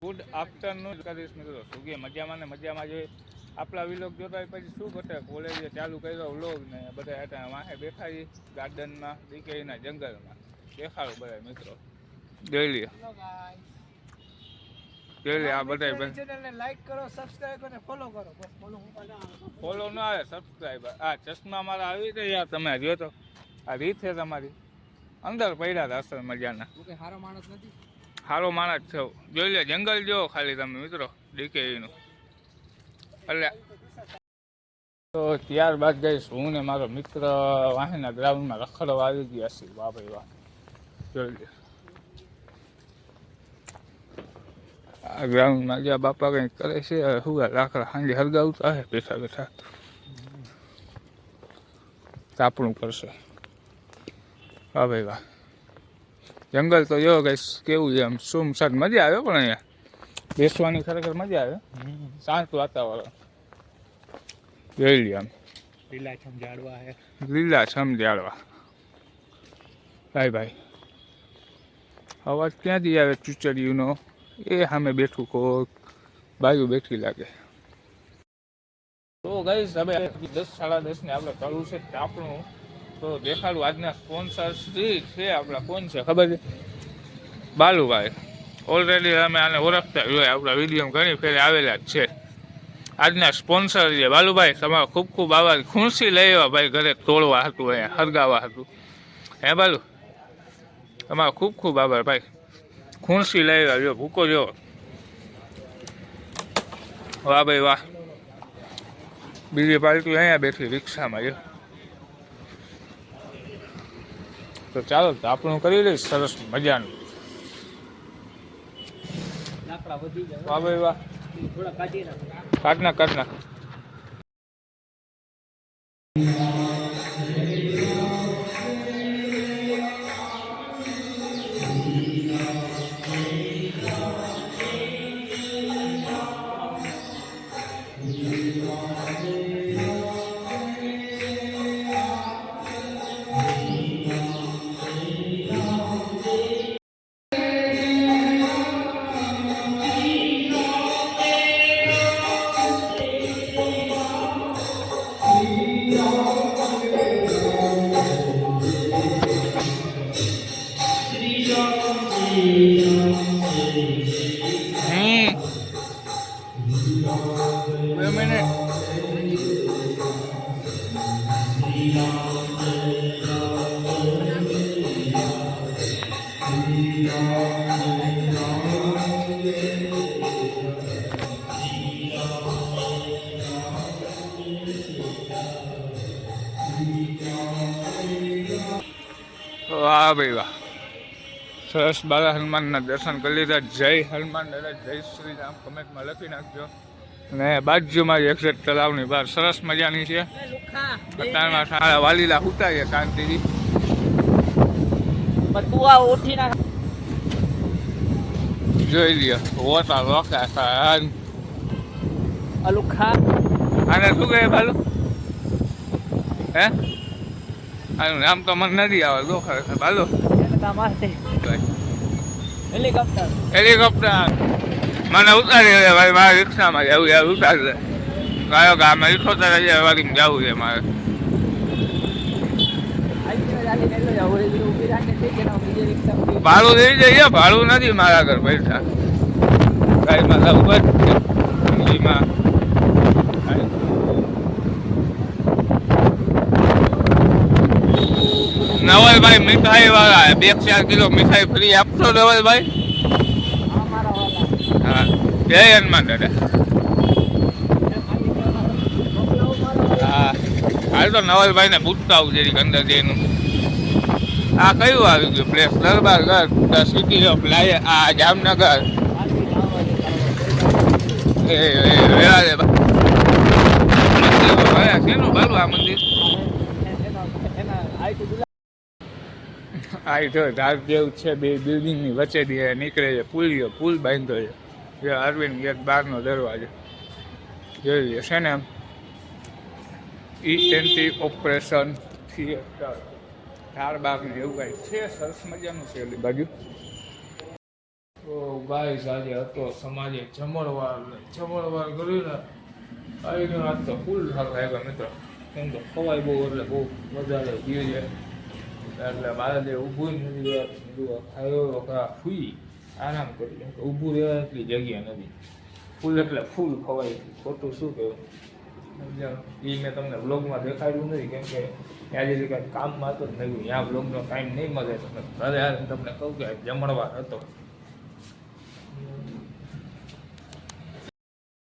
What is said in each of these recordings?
Good afternoon કરીશ મિત્રો. સુગી મજામાં ને મજામાં જોઈએ. આપણા વિલોગ જોતા હોય પછી શું ઘટે, કોલેજે ચાલુ કર્યો વ્લોગ ને બધા હતા વાહે બેઠા ગાર્ડનમાં દીકરીના જંગલમાં દેખાડો બધા મિત્રો જોઈ લે. આ બધા ચેનલને લાઈક કરો, સબસ્ક્રાઇબ અને ફોલો કરો. બસ ફોલો ન આવે, સબસ્ક્રાઇબ. આ ચશ્મા મારા આવી ગયા તમે જો તો આ રીત છે તમારી અંદર પડ્યા હતા અસર મજાના. સારો માણસ નથી, સારો માણસ છે. જોઈ લે જંગલ જો ખાલી તમે મિત્રો ડીકેનું. એટલે તો ત્યારબાદ ગઈશ હું ને મારો મિત્ર વાહીના ગ્રાઉન્ડમાં રખડવા આવી ગયા છીએ. વાહ ભાઈ વાહ, જોઈ લે આ ગ્રાઉન્ડમાં જ્યાં બાપા કંઈક કરે છે. શું લાકડા સાંજે હરગાવતા હે બેઠા બેઠા તાપણું કરશે. વાહ ભાઈ વાહ, જંગલ તો જો ગઈશ કેવું છે આમ સુમસાદ. મજા આવે પણ અહીંયા બેસવાની ખરેખર મજા આવે, શાંત વાતાવરણ. જોઈ લે આમ લીલાછમ ઝાડવા હે, લીલાછમ ઝાડવા. ભાઈ ભાઈ અવાજ ક્યાંથી આવે ચૂચડિયુંનો? એ સામે બેઠું કોક બાજુ બેઠી લાગે. તો ગઈશ હવે 10 સાડા 10 ને આપણે કરવું છે તાપણું. તો દેખાડું આજના સ્પોન્સર છે આપણા. કોણ છે ખબર છે? બાલુભાઈ. ઓલરેડી અમે આને ઓળખતા જોઈએ, આપણા વિડીયો ઘણી ફેરે આવેલા જ છે. આજના સ્પોન્સર છે બાલુભાઈ. તમારો ખૂબ ખૂબ આભાર. ખુરશી લઈ આવ્યા ભાઈ ઘરે તોડવા હતું, અહીંયા હરગાવા હતું. હે બાલુ, તમારો ખૂબ ખૂબ આભાર ભાઈ. ખુરશી લઈ આવ્યા જો, ભૂકો જો. વાહ ભાઈ વાહ. બીજી પાર્ટી અહીંયા બેઠી રિક્ષામાં જો. તો ચાલો આપણું કરી લઈશ સરસ મજાનું. વાહ ભાઈ વાહ, કાઢના. વાહ ભાઈ વાહ, સરસ. બાલા હનુમાનના દર્શન કરી લીધા. જય હનુમાન દાદા, જય શ્રી રામ કમેન્ટમાં લખી નાખજો. અને બાજુમાં જ એક્ઝેટ તલાવની બહાર સરસ મજાની છે. અત્યારમાં સારા વાલીલા ઉતા છે શાંતિથી. જોઈ લ્યો ઓટા રોકા આને શું કહે બાલુ? હે આનું નામ તો મને નથી આવે તો ખરેખર બાલુ. હેલિકોપ્ટર મને ઉતારી દે ભાઈ. મારે રિક્ષામાં જવું યાર, ઉતારી દે. કયો કે આમાં 78,000 વાળીમાં જવું છે મારે. ભાડું દઈ જઈએ, ભાડું નથી મારા ઘર પૈસા. ગાડીમાં ગાડીમાં નવલભાઈ મીઠાઈ વાળા 2-4 કિલો મીઠાઈ ફ્રી આપશો નવલભાઈ? હા, જય હનુમાન દાદા. હા હાલ તો નવલભાઈ ને પૂછતા આવું જરીક અંદર જઈનું. આ કયું આવી ગયું place? Darbargadh, the city of lion. આ જામનગર. શેનું બાલું આ મંદિર? આ જો ધારદેવ છે, બે બિલ્ડિંગની વચ્ચે નીકળે છે પુલ બાંધ્યો છે. અરવિંદ ગેટ બહારનો દરવાજો જોઈ લે છે ને એમ. ENT ઓપરેશન થિયેટર ધારબાગ ને એવું કાંઈ છે. સરસ મજાનું છે એલી બાજુ. તો ગાઈસ આજે હતો સમાજે જમણવાર કર્યું ને આવીને આજ તો ફૂલ થાક લાગ્યો મિત્રો. કેમ કે ખવાય બહુ એટલે બહુ વધારે ગયું છે એટલે મારે જે ઊભું નથી ખાયો ફૂઈ આરામ કરી કેમ કે ઊભું રહેવા એટલી જગ્યા નથી. ફૂલ એટલે ફૂલ ખવાય ખોટું શું કહેવું. એ મેં તમને બ્લોગમાં દેખાડ્યું નથી કેમ કે ત્યાં જે કંઈ કામમાં હતો જ નહીં. ત્યાં બ્લોગનો ટાઈમ નહીં મળે તમને ઘરે આવીને તમને કહું કે જમણવાર હતો.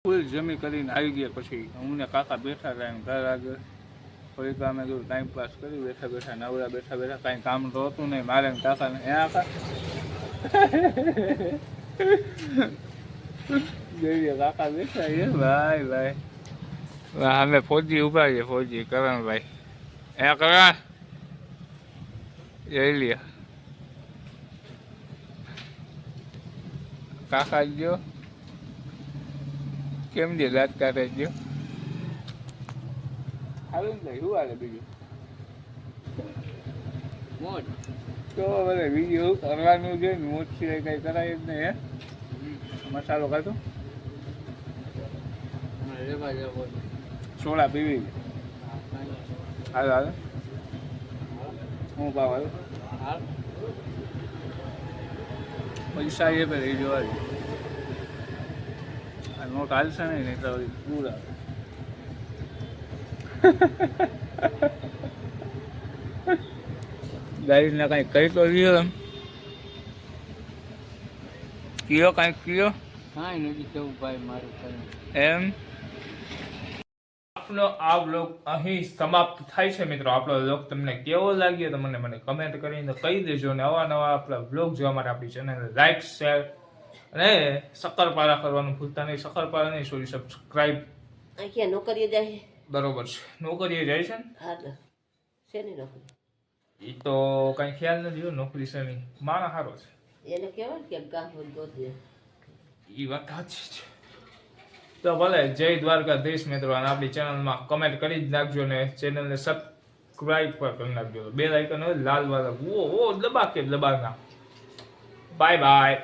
ફૂલ જમી કરીને આવી ગયા પછી હું ને કાકા બેઠા હતા એમ ઘર આગળ થોડીક અમે જો ટાઈમ પાસ કરી બેઠા બેઠા નવરા બેઠા બેઠા કાંઈ કામ તો હતું નહીં મારે ને કાકાને એ કાકા બેઠા છે ભાઈ અમે ફોજી ઉભા છીએ ફોજી કરણભાઈ એ કરણ જોઈ લ્યો કાકા જો કેમ છે દાંત કાઢે જો સારું ને શું હાલે બીજું મોજ તો બધે બીજું કરવાનું છે ને મોજ સિવાય કઈ કરાય જ નહીં. હે મસાલો ખાધો સોડા પીવી હાલો હાલો હું પાવ હાલો પૈસા એ પેલા જોવા નોટ હાલશે નહીં તો પૂરા ગાડીને કાંઈ કહી તો રહ્યો એમ કયો કાંઈક કયો કાંઈ નથી કેવું ભાઈ મારું એમ. આપનો આ વ્લોગ અહીં સમાપ્ત થાય છે મિત્રો. આપણો વ્લોગ તમને કેવો લાગ્યો તો મને કમેન્ટ કરીને કહી દેજો અને નવા આપણા વ્લોગ જોવા માટે આપણી ચેનલને લાઈક શેર અને શક્કરપારા કરવાનું ભૂલતા નહીં. શક્કરપારા નહીં સોરી સબસ્ક્રાઈબ. ક્યાં નોકરીએ જાય બરોબર છે નોકરીએ જાય છે ને હા શેની નોકરી એ તો કઈ ખ્યાલ નથી નોકરી છે નહીં માણસ સારો છે એને કહેવાય કે ગામ ગોતજે એ વાત સાચી છે. તો ભલે જય દ્વારકાધીશ મિત્રો. અને આપણી ચેનલમાં કમેન્ટ કરી જ નાખજો ને ચેનલને સબસ્ક્રાઈબ પર કરી નાખજો. બેલ આઇકન હોય લાલ વાળા ઓ દબા કે દબા ના. Bye bye.